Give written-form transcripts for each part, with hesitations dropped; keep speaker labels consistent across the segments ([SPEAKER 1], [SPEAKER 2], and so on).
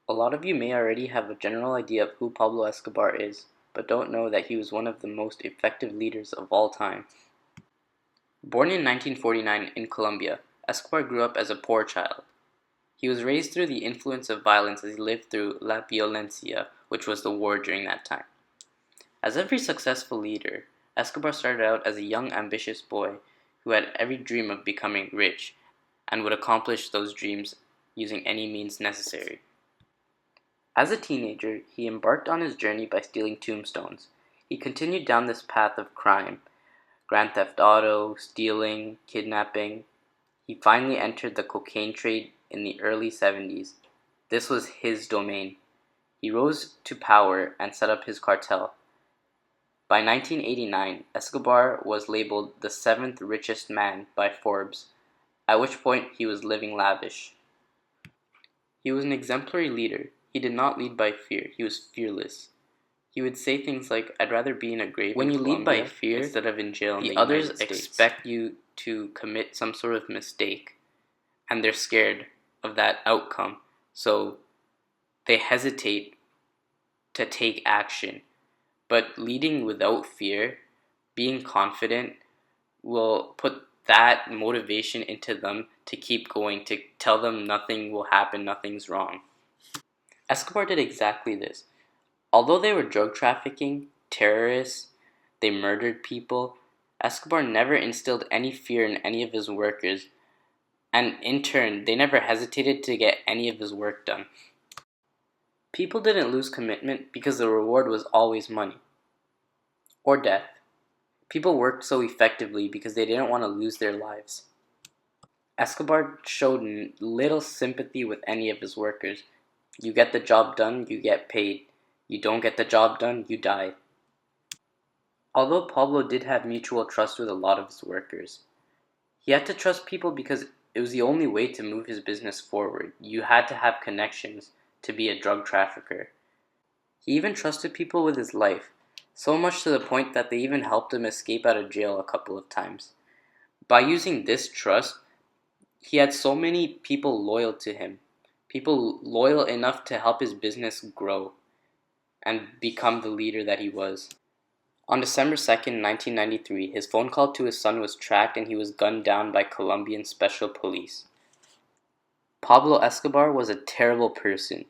[SPEAKER 1] A lot of you may already have a general idea of who Pablo Escobar is, but don't know that he was one of the most effective leaders of all time. Born in 1949 in Colombia, Escobar grew up as a poor child. He was raised through the influence of violence as he lived through La Violencia, which was the war during that time. As every successful leader, Escobar started out as a young, ambitious boy who had every dream of becoming rich and would accomplish those dreams using any means necessary. As a teenager, he embarked on his journey by stealing tombstones. He continued down this path of crime, grand theft auto, stealing, kidnapping. He finally entered the cocaine trade in the early 70s. This was his domain. He rose to power and set up his cartel. By 1989, Escobar was labeled the seventh richest man by Forbes, at which point he was living lavish. He was an exemplary leader. He did not lead by fear. He was fearless. He would say things like, "I'd rather be in a grave when in you lead by fear instead of in jail in the others United States. Expect you to commit some sort of mistake, and they're scared of that outcome, so they hesitate to take action. But leading without fear, being confident, will put that motivation into them to keep going, to tell them nothing will happen, nothing's wrong." Escobar did exactly this. Although they were drug trafficking, terrorists, they murdered people, Escobar never instilled any fear in any of his workers, and in turn, they never hesitated to get any of his work done. People didn't lose commitment because the reward was always money or death. People worked so effectively because they didn't want to lose their lives. Escobar showed little sympathy with any of his workers. You get the job done, you get paid. You don't get the job done, you die. Although Pablo did have mutual trust with a lot of his workers, he had to trust people because it was the only way to move his business forward. You had to have connections to be a drug trafficker. He even trusted people with his life, so much to the point that they even helped him escape out of jail a couple of times. By using this trust, he had so many people loyal to him, people loyal enough to help his business grow and become the leader that he was. On December 2nd, 1993, his phone call to his son was tracked and he was gunned down by Colombian Special Police. Pablo Escobar was a terrible person,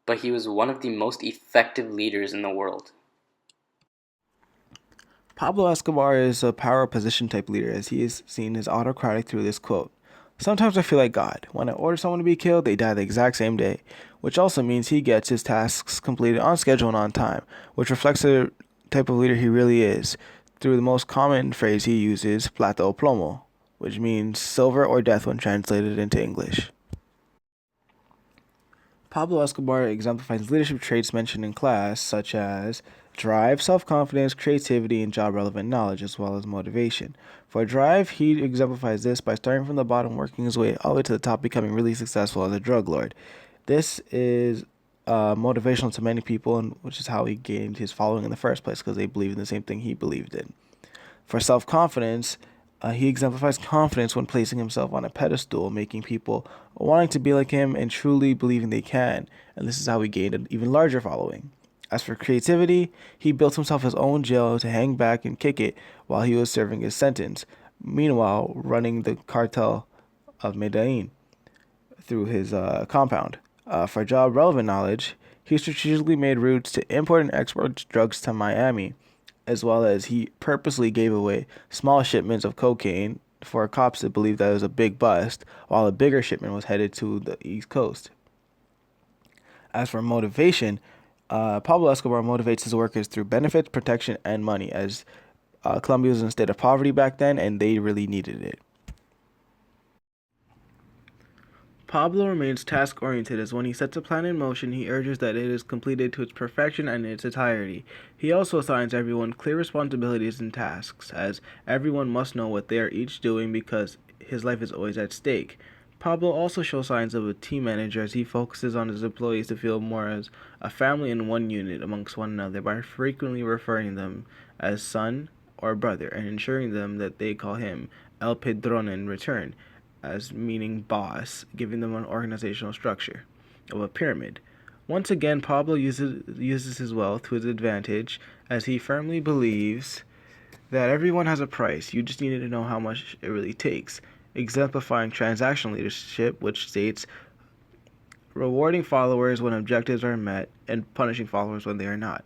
[SPEAKER 1] but he was one of the most effective leaders in the world.
[SPEAKER 2] Pablo Escobar is a power position type leader, as he is seen as autocratic through this quote. "Sometimes I feel like God. When I order someone to be killed, they die the exact same day," which also means he gets his tasks completed on schedule and on time, which reflects the type of leader he really is, through the most common phrase he uses, plata o plomo, which means silver or death when translated into English. Pablo Escobar exemplifies leadership traits mentioned in class, such as drive, self-confidence, creativity, and job-relevant knowledge, as well as motivation. For drive, he exemplifies this by starting from the bottom, working his way all the way to the top, becoming really successful as a drug lord. This is motivational to many people, and which is how he gained his following in the first place, because they believed in the same thing he believed in. For self-confidence, he exemplifies confidence when placing himself on a pedestal, making people wanting to be like him and truly believing they can, and this is how he gained an even larger following. As for creativity, he built himself his own jail to hang back and kick it while he was serving his sentence, meanwhile running the cartel of Medellin through his compound. For job-relevant knowledge, he strategically made routes to import and export drugs to Miami, as well as he purposely gave away small shipments of cocaine for cops that believed that it was a big bust, while a bigger shipment was headed to the East Coast. As for motivation, Pablo Escobar motivates his workers through benefits, protection, and money, as Colombia was in a state of poverty back then, and they really needed it. Pablo remains task-oriented, as when he sets a plan in motion, he urges that it is completed to its perfection and in its entirety. He also assigns everyone clear responsibilities and tasks, as everyone must know what they are each doing because his life is always at stake. Pablo also shows signs of a team manager, as he focuses on his employees to feel more as a family in one unit amongst one another by frequently referring them as son or brother and ensuring them that they call him El Padrón in return, as meaning boss, giving them an organizational structure. of a pyramid. Once again, Pablo uses his wealth to his advantage as he firmly believes that everyone has a price. You just need to know how much it really takes. Exemplifying transactional leadership, which states rewarding followers when objectives are met and punishing followers when they are not,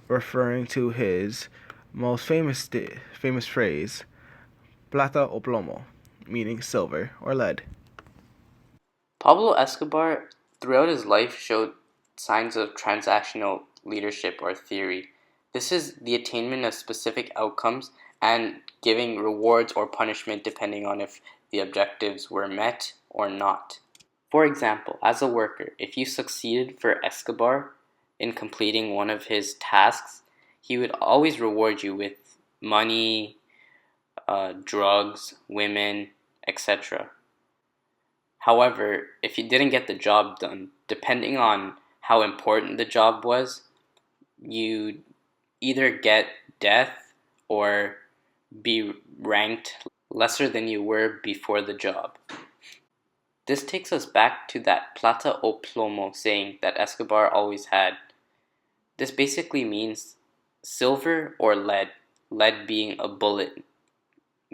[SPEAKER 2] referring to his most famous phrase, plata o plomo, meaning silver or lead.
[SPEAKER 1] Pablo Escobar, throughout his life, showed signs of transactional leadership or theory. This is the attainment of specific outcomes and giving rewards or punishment depending on if the objectives were met or not. For example, as a worker, if you succeeded for Escobar in completing one of his tasks, he would always reward you with money, drugs, women, etc. However, if you didn't get the job done, depending on how important the job was, you either get death or be ranked lesser than you were before the job. This takes us back to that plata o plomo saying that Escobar always had. This basically means silver or lead, lead being a bullet,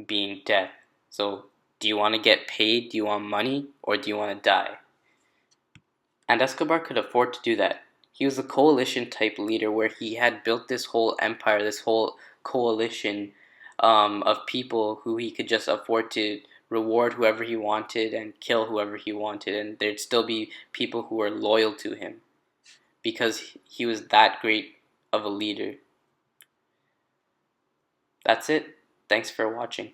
[SPEAKER 1] being death. So, do you want to get paid? Do you want money? Or do you want to die? And Escobar could afford to do that. He was a coalition type leader where he had built this whole empire, this whole coalition of people who he could just afford to reward whoever he wanted and kill whoever he wanted, and there'd still be people who were loyal to him because he was that great of a leader. That's it. Thanks for watching.